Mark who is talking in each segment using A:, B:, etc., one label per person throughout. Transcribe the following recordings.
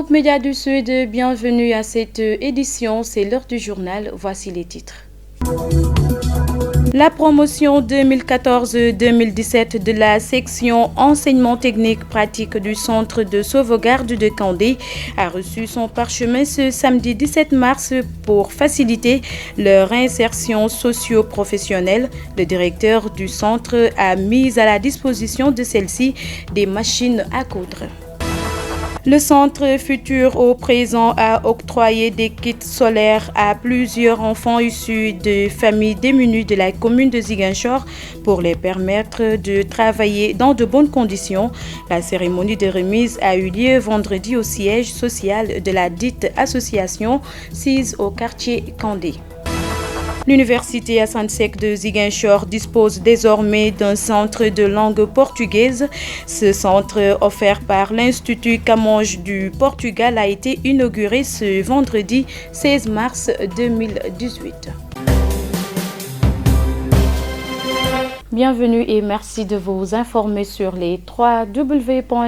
A: Groupe Média du Sud, bienvenue à cette édition, c'est l'heure du journal, voici les titres. La promotion 2014-2017 de la section enseignement technique pratique du centre de sauvegarde de Kandé a reçu son parchemin ce samedi 17 mars pour faciliter leur insertion socio-professionnelle. Le directeur du centre a mis à la disposition de celle-ci des machines à coudre. Le Centre Futur au Présent a octroyé des kits solaires à plusieurs enfants issus de familles démunies de la commune de Ziguinchor pour les permettre de travailler dans de bonnes conditions. La cérémonie de remise a eu lieu vendredi au siège social de la dite association sise au quartier Kandé. L'université Assane Seck de Ziguinchor dispose désormais d'un centre de langue portugaise. Ce centre, offert par l'Institut Camões du Portugal, a été inauguré ce vendredi 16 mars 2018. Bienvenue et merci de vous informer sur les www.gms.sn.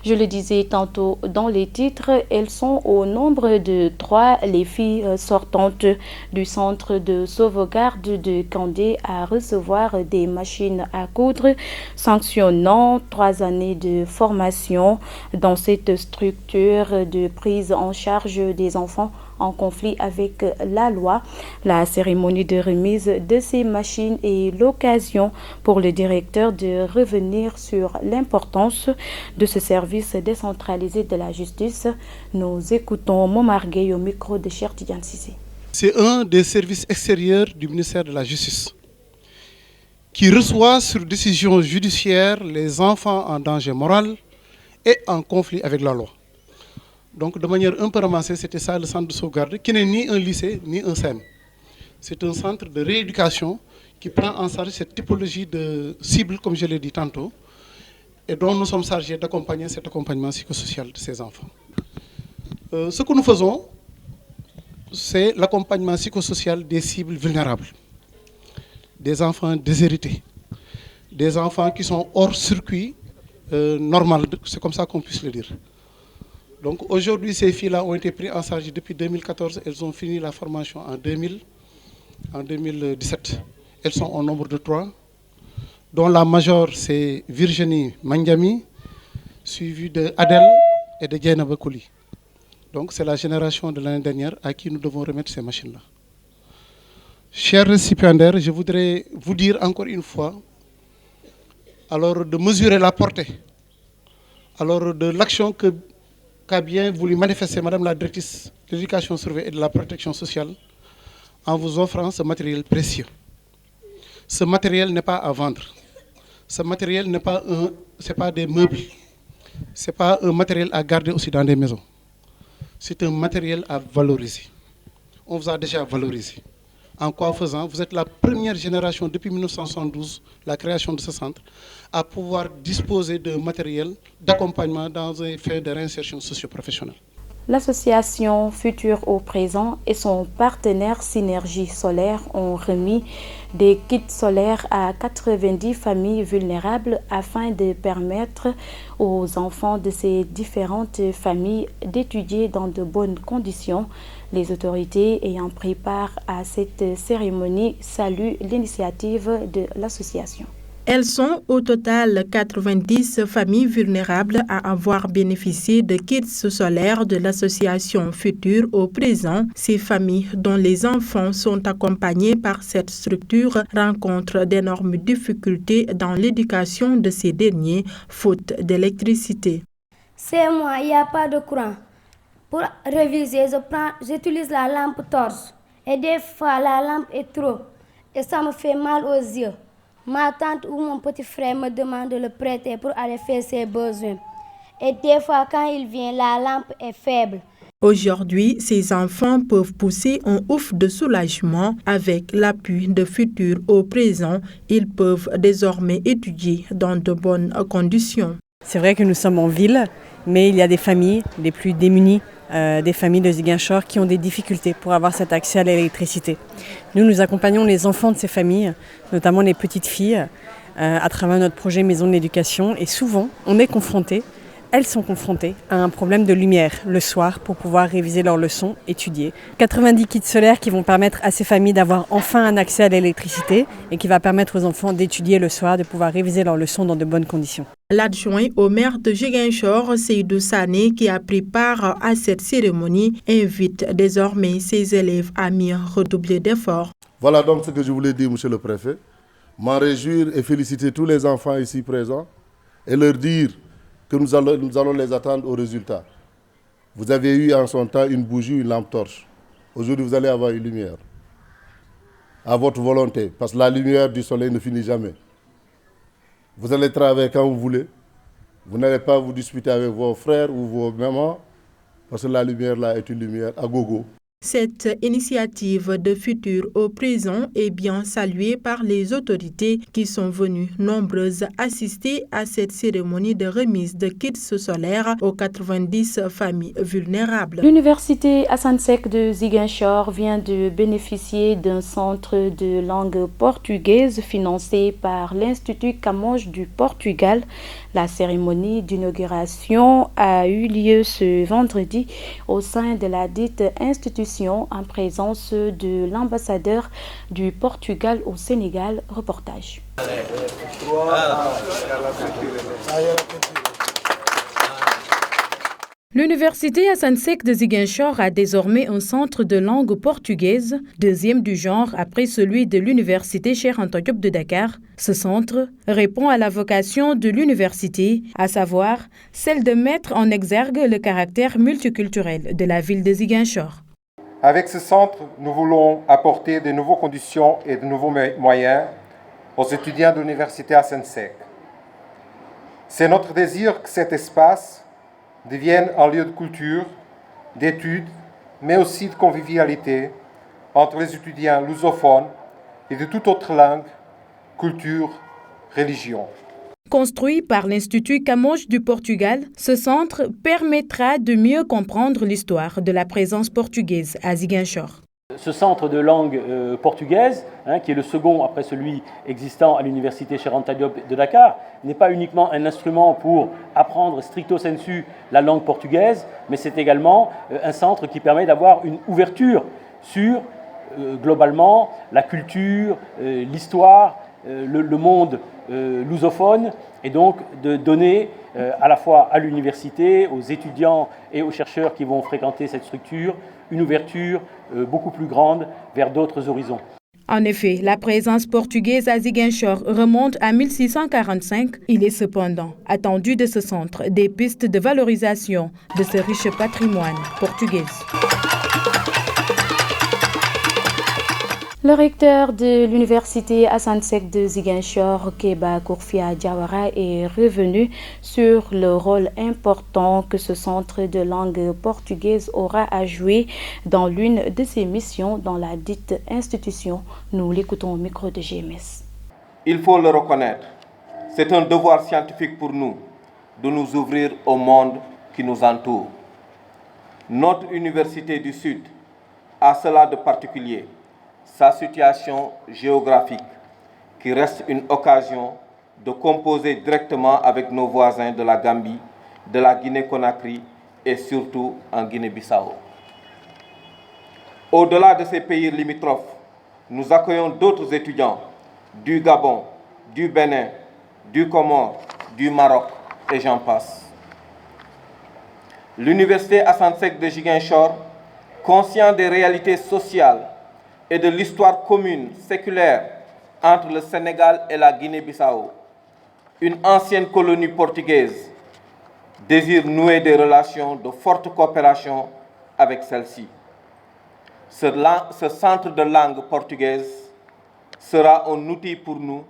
A: Je le disais tantôt dans les titres, elles sont au nombre de 3, les filles sortantes du centre de sauvegarde de Kandé à recevoir des machines à coudre, sanctionnant 3 années de formation dans cette structure de prise en charge des enfants en conflit avec la loi. La cérémonie de remise de ces machines est l'occasion pour le directeur de revenir sur l'importance de ce service décentralisé de la justice. Nous écoutons Momar Gueye au micro de Cheikh Tidiane Cissé.
B: C'est un des services extérieurs du ministère de la Justice qui reçoit sur décision judiciaire les enfants en danger moral et en conflit avec la loi. Donc de manière un peu ramassée, c'était ça le centre de sauvegarde, qui n'est ni un lycée ni un CEM. C'est un centre de rééducation qui prend en charge cette typologie de cible, comme je l'ai dit tantôt, et dont nous sommes chargés d'accompagner cet accompagnement psychosocial de ces enfants. Ce que nous faisons, c'est l'accompagnement psychosocial des cibles vulnérables, des enfants déshérités, des enfants qui sont hors circuit normal, c'est comme ça qu'on puisse le dire. Donc aujourd'hui, ces filles-là ont été prises en charge depuis 2014. Elles ont fini la formation en 2017. Elles sont au nombre de 3, dont la majeure, c'est Virginie Mandiami, suivie de Adèle et de Diana Bakouli. Donc c'est la génération de l'année dernière à qui nous devons remettre ces machines-là. Chers récipiendaires, je voudrais vous dire encore une fois, alors de mesurer la portée, alors de l'action qu'a bien voulu manifester Madame la directrice de l'éducation surveillée et de la protection sociale en vous offrant ce matériel précieux. Ce matériel n'est pas à vendre. Ce matériel n'est pas pas des meubles. Ce n'est pas un matériel à garder aussi dans des maisons. C'est un matériel à valoriser. On vous a déjà valorisé. En quoi faisant, vous êtes la première génération depuis 1972, la création de ce centre, à pouvoir disposer de matériel d'accompagnement dans un fait de réinsertion socio-professionnelle.
A: L'association Futur au Présent et son partenaire Synergie Solaire ont remis des kits solaires à 90 familles vulnérables afin de permettre aux enfants de ces différentes familles d'étudier dans de bonnes conditions. Les autorités ayant pris part à cette cérémonie saluent l'initiative de l'association.
C: Elles sont au total 90 familles vulnérables à avoir bénéficié de kits solaires de l'association Futur au Présent. Ces familles dont les enfants sont accompagnés par cette structure rencontrent d'énormes difficultés dans l'éducation de ces derniers, faute d'électricité.
D: C'est moi, il n'y a pas de courant. Pour réviser, j'utilise la lampe torche. Et des fois, la lampe est trop. Et ça me fait mal aux yeux. Ma tante ou mon petit frère me demande de le prêter pour aller faire ses besoins. Et des fois, quand il vient, la lampe est faible.
C: Aujourd'hui, ces enfants peuvent pousser un ouf de soulagement avec l'appui de Futur au Présent. Ils peuvent désormais étudier dans de bonnes conditions.
E: C'est vrai que nous sommes en ville, mais il y a des familles les plus démunies, des familles de Ziguinchor qui ont des difficultés pour avoir cet accès à l'électricité. Nous accompagnons les enfants de ces familles, notamment les petites filles, à travers notre projet Maison de l'éducation. Et souvent, on est confronté elles sont confrontées à un problème de lumière le soir pour pouvoir réviser leurs leçons, étudier. 90 kits solaires qui vont permettre à ces familles d'avoir enfin un accès à l'électricité et qui va permettre aux enfants d'étudier le soir, de pouvoir réviser leurs leçons dans de bonnes conditions.
C: L'adjoint au maire de Ziguinchor, Seydou Sané, qui a pris part à cette cérémonie, invite désormais ses élèves à mieux redoubler d'efforts.
F: Voilà donc ce que je voulais dire, monsieur le préfet. M'en réjouir et féliciter tous les enfants ici présents et leur dire que nous allons les attendre au résultat. Vous avez eu en son temps une bougie, une lampe torche. Aujourd'hui, vous allez avoir une lumière. À votre volonté, parce que la lumière du soleil ne finit jamais. Vous allez travailler quand vous voulez. Vous n'allez pas vous disputer avec vos frères ou vos mamans, parce que la lumière là est une lumière à gogo.
C: Cette initiative de futur au présent est bien saluée par les autorités qui sont venues nombreuses assister à cette cérémonie de remise de kits solaires aux 90 familles vulnérables.
A: L'université Assane Seck de Ziguinchor vient de bénéficier d'un centre de langue portugaise financé par l'Institut Camões du Portugal. La cérémonie d'inauguration a eu lieu ce vendredi au sein de la dite institution en présence de l'ambassadeur du Portugal au Sénégal. Reportage. L'université Assane Seck de Ziguinchor a désormais un centre de langue portugaise, deuxième du genre après celui de l'université Cheikh Anta Diop de Dakar. Ce centre répond à la vocation de l'université, à savoir celle de mettre en exergue le caractère multiculturel de la ville de Ziguinchor.
G: Avec ce centre, nous voulons apporter de nouvelles conditions et de nouveaux moyens aux étudiants de l'université Assane Seck. C'est notre désir que cet espace devienne un lieu de culture, d'études, mais aussi de convivialité entre les étudiants lusophones et de toute autre langue, culture, religion.
A: Construit par l'Institut Camões du Portugal, ce centre permettra de mieux comprendre l'histoire de la présence portugaise à Ziguinchor.
H: Ce centre de langue portugaise, qui est le second après celui existant à l'université Cheikh Anta Diop de Dakar, n'est pas uniquement un instrument pour apprendre stricto sensu la langue portugaise, mais c'est également un centre qui permet d'avoir une ouverture sur, globalement, la culture, l'histoire, le monde lusophone, et donc de donner à la fois à l'université, aux étudiants et aux chercheurs qui vont fréquenter cette structure, une ouverture beaucoup plus grande vers d'autres horizons.
A: En effet, la présence portugaise à Ziguinchor remonte à 1645. Il est cependant attendu de ce centre des pistes de valorisation de ce riche patrimoine portugais. Le recteur de l'université Assane Seck de Ziguinchor, Keba Kourfia Diawara, est revenu sur le rôle important que ce centre de langue portugaise aura à jouer dans l'une de ses missions dans la dite institution. Nous l'écoutons au micro de GMS.
G: Il faut le reconnaître, c'est un devoir scientifique pour nous de nous ouvrir au monde qui nous entoure. Notre université du Sud a cela de particulier, sa situation géographique, qui reste une occasion de composer directement avec nos voisins de la Gambie, de la Guinée-Conakry et surtout en Guinée-Bissau. Au-delà de ces pays limitrophes, nous accueillons d'autres étudiants du Gabon, du Bénin, du Comore, du Maroc et j'en passe. L'université Assane Seck de Ziguinchor, conscient des réalités sociales et de l'histoire commune, séculaire, entre le Sénégal et la Guinée-Bissau, une ancienne colonie portugaise, désire nouer des relations de forte coopération avec celle-ci. Ce centre de langue portugaise sera un outil pour nous,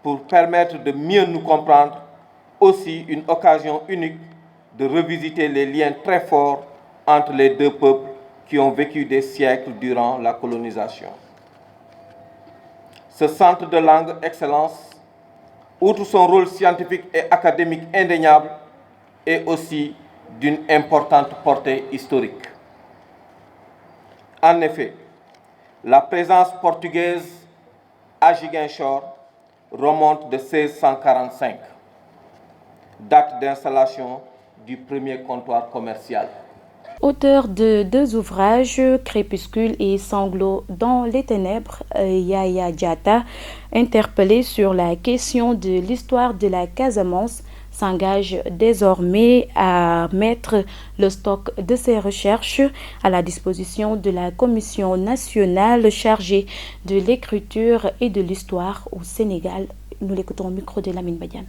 G: pour permettre de mieux nous comprendre, aussi une occasion unique de revisiter les liens très forts entre les deux peuples qui ont vécu des siècles durant la colonisation. Ce centre de langue excellence, outre son rôle scientifique et académique indéniable, est aussi d'une importante portée historique. En effet, la présence portugaise à Ziguinchor remonte de 1645. date d'installation du premier comptoir commercial.
A: Auteur de 2 ouvrages, Crépuscule et Sanglots dans les ténèbres, Yaya Diatta, interpellé sur la question de l'histoire de la Casamance, s'engage désormais à mettre le stock de ses recherches à la disposition de la Commission nationale chargée de l'écriture et de l'histoire au Sénégal. Nous l'écoutons au micro de Lamine Badiane.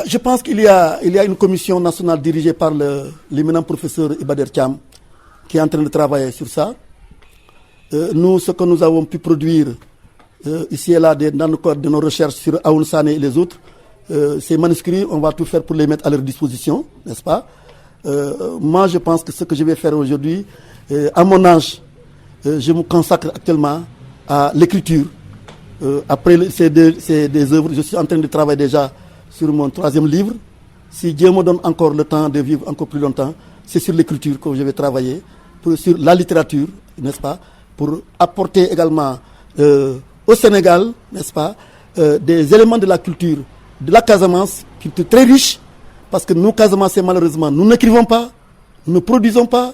I: Je pense qu'il y a une commission nationale dirigée par l'éminent professeur Ibader Thiam qui est en train de travailler sur ça. Nous, ce que nous avons pu produire ici et là dans le cadre de nos recherches sur Aoun Sané et les autres, ces manuscrits, on va tout faire pour les mettre à leur disposition, n'est-ce pas? Moi, je pense que ce que je vais faire aujourd'hui, à mon âge, je me consacre actuellement à l'écriture. Après ces des œuvres, je suis en train de travailler déjà sur mon 3e livre. Si Dieu me donne encore le temps de vivre encore plus longtemps, c'est sur l'écriture que je vais travailler, sur la littérature, n'est-ce pas, pour apporter également au Sénégal, n'est-ce pas, des éléments de la culture, de la Casamance, culture très riche, parce que nous, Casamançais, malheureusement, nous n'écrivons pas, nous ne produisons pas,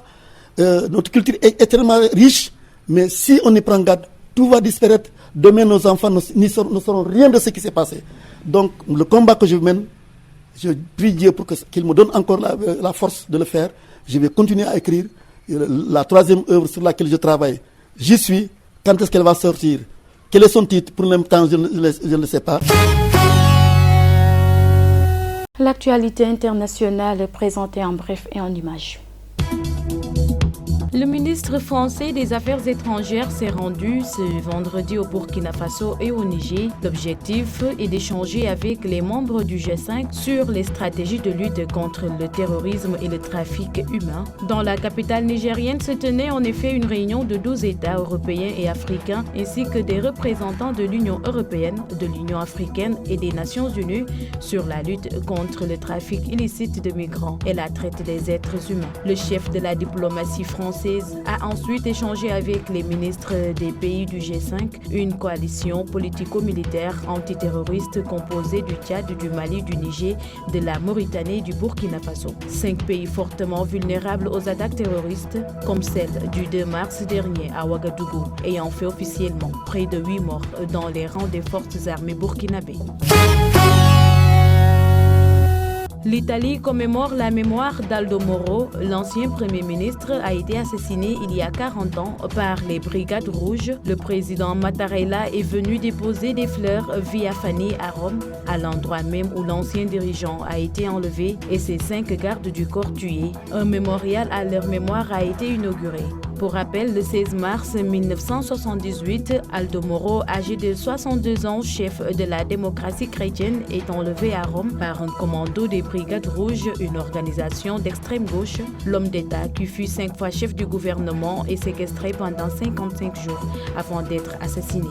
I: notre culture est tellement riche, mais si on y prend garde, tout va disparaître. Demain, nos enfants ne sauront rien de ce qui s'est passé. Donc, le combat que je mène, je prie Dieu pour qu'il me donne encore la force de le faire. Je vais continuer à écrire. La 3e œuvre sur laquelle je travaille, j'y suis. Quand est-ce qu'elle va sortir? Quel est son titre? Pour le même temps, je ne le sais pas.
A: L'actualité internationale est présentée en bref et en images. Le ministre français des Affaires étrangères s'est rendu ce vendredi au Burkina Faso et au Niger. L'objectif est d'échanger avec les membres du G5 sur les stratégies de lutte contre le terrorisme et le trafic humain. Dans la capitale nigérienne se tenait en effet une réunion de 12 États européens et africains ainsi que des représentants de l'Union européenne, de l'Union africaine et des Nations unies sur la lutte contre le trafic illicite de migrants et la traite des êtres humains. Le chef de la diplomatie française a ensuite échangé avec les ministres des pays du G5, une coalition politico-militaire antiterroriste composée du Tchad, du Mali, du Niger, de la Mauritanie et du Burkina Faso. 5 pays fortement vulnérables aux attaques terroristes, comme celle du 2 mars dernier à Ouagadougou, ayant fait officiellement près de 8 morts dans les rangs des forces armées burkinabées. L'Italie commémore la mémoire d'Aldo Moro. L'ancien Premier ministre a été assassiné il y a 40 ans par les Brigades Rouges. Le président Mattarella est venu déposer des fleurs via Fani à Rome, à l'endroit même où l'ancien dirigeant a été enlevé et ses 5 gardes du corps tués. Un mémorial à leur mémoire a été inauguré. Pour rappel, le 16 mars 1978, Aldo Moro, âgé de 62 ans, chef de la démocratie chrétienne, est enlevé à Rome par un commando des Brigades Rouges, une organisation d'extrême gauche. L'homme d'État, qui fut 5 fois chef du gouvernement, est séquestré pendant 55 jours avant d'être assassiné.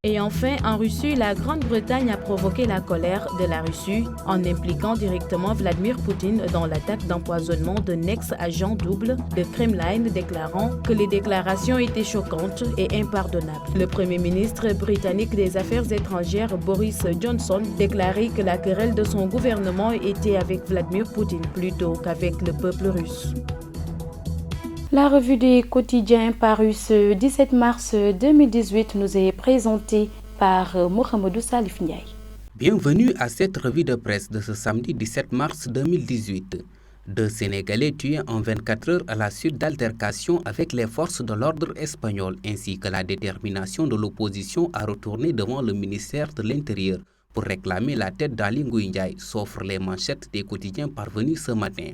A: Et enfin, en Russie, la Grande-Bretagne a provoqué la colère de la Russie en impliquant directement Vladimir Poutine dans l'attaque d'empoisonnement d'un ex-agent double de Kremlin, déclarant que les déclarations étaient choquantes et impardonnables. Le Premier ministre britannique des Affaires étrangères, Boris Johnson, déclarait que la querelle de son gouvernement était avec Vladimir Poutine plutôt qu'avec le peuple russe. La revue des quotidiens parue ce 17 mars 2018 nous est présentée par Mohamedou Salif Ndiaye.
J: Bienvenue à cette revue de presse de ce samedi 17 mars 2018. 2 Sénégalais tués en 24 heures à la suite d'altercations avec les forces de l'ordre espagnoles, ainsi que la détermination de l'opposition à retourner devant le ministère de l'Intérieur pour réclamer la tête d'Aly Ngouille Ndiaye, s'offrent les manchettes des quotidiens parvenus ce matin.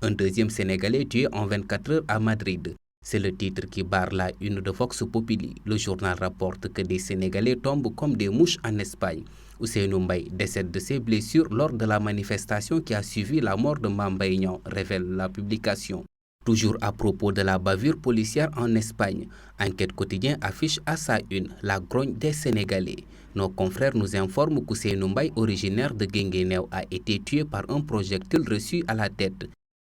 J: Un 2e Sénégalais tué en 24 heures à Madrid. C'est le titre qui barre la une de Vox Populi. Le journal rapporte que des Sénégalais tombent comme des mouches en Espagne. Ousseynou Mbaye décède de ses blessures lors de la manifestation qui a suivi la mort de Mame Mbaye Niang, révèle la publication. Toujours à propos de la bavure policière en Espagne, Enquête Quotidien affiche à sa une la grogne des Sénégalais. Nos confrères nous informent qu'Ousseynou Mbaye, originaire de Guinguinéo, a été tué par un projectile reçu à la tête.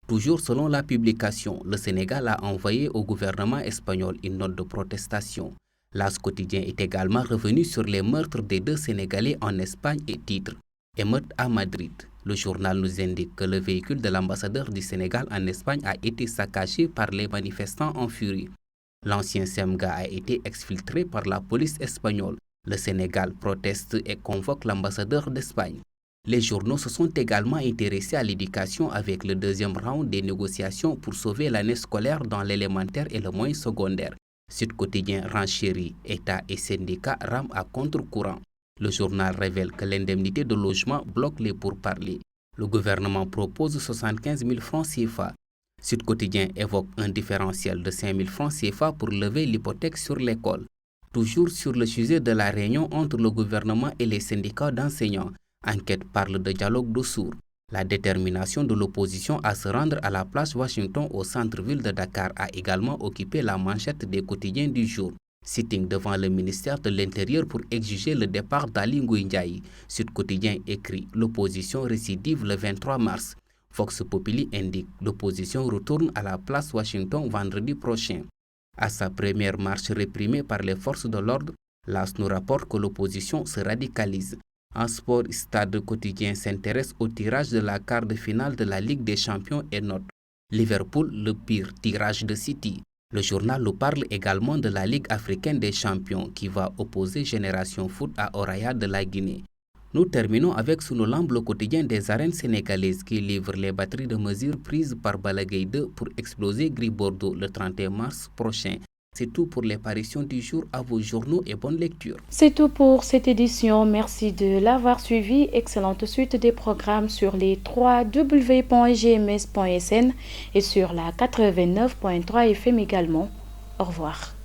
J: Toujours selon la publication, le Sénégal a envoyé au gouvernement espagnol une note de protestation. L'As quotidien est également revenu sur les meurtres des 2 Sénégalais en Espagne et titre « Émeute à Madrid ». Le journal nous indique que le véhicule de l'ambassadeur du Sénégal en Espagne a été saccagé par les manifestants en furie. L'ancien SEMGA a été exfiltré par la police espagnole. Le Sénégal proteste et convoque l'ambassadeur d'Espagne. Les journaux se sont également intéressés à l'éducation avec le 2e round des négociations pour sauver l'année scolaire dans l'élémentaire et le moyen secondaire. Sud Quotidien renchérit, État et syndicats rament à contre-courant. Le journal révèle que l'indemnité de logement bloque les pourparlers. Le gouvernement propose 75 000 francs CFA. Sud Quotidien évoque un différentiel de 5 000 francs CFA pour lever l'hypothèque sur l'école. Toujours sur le sujet de la réunion entre le gouvernement et les syndicats d'enseignants, Enquête parle de dialogue de sourds. La détermination de l'opposition à se rendre à la place Washington au centre-ville de Dakar a également occupé la manchette des quotidiens du jour. Sitting devant le ministère de l'Intérieur pour exiger le départ d'Aly Ngouille Ndiaye. Sud Quotidien écrit « L'opposition récidive le 23 mars ». Vox Populi indique « L'opposition retourne à la place Washington vendredi prochain ». À sa première marche réprimée par les forces de l'ordre, l'AS nous rapporte que l'opposition se radicalise. En sport, Stade Quotidien s'intéresse au tirage de la quart de finale de la Ligue des Champions et note Liverpool, le pire tirage de City. Le journal nous parle également de la Ligue africaine des champions qui va opposer Génération Foot à Oraya de la Guinée. Nous terminons avec Sunulamb, le quotidien des arènes sénégalaises qui livre les batteries de mesures prises par Balla Gaye 2 pour exploser Gris Bordeaux le 31 mars prochain. C'est tout pour les parutions du jour. À vos journaux et bonne lecture.
A: C'est tout pour cette édition. Merci de l'avoir suivi. Excellente suite des programmes sur les www.gms.sn et sur la 89.3 FM également. Au revoir.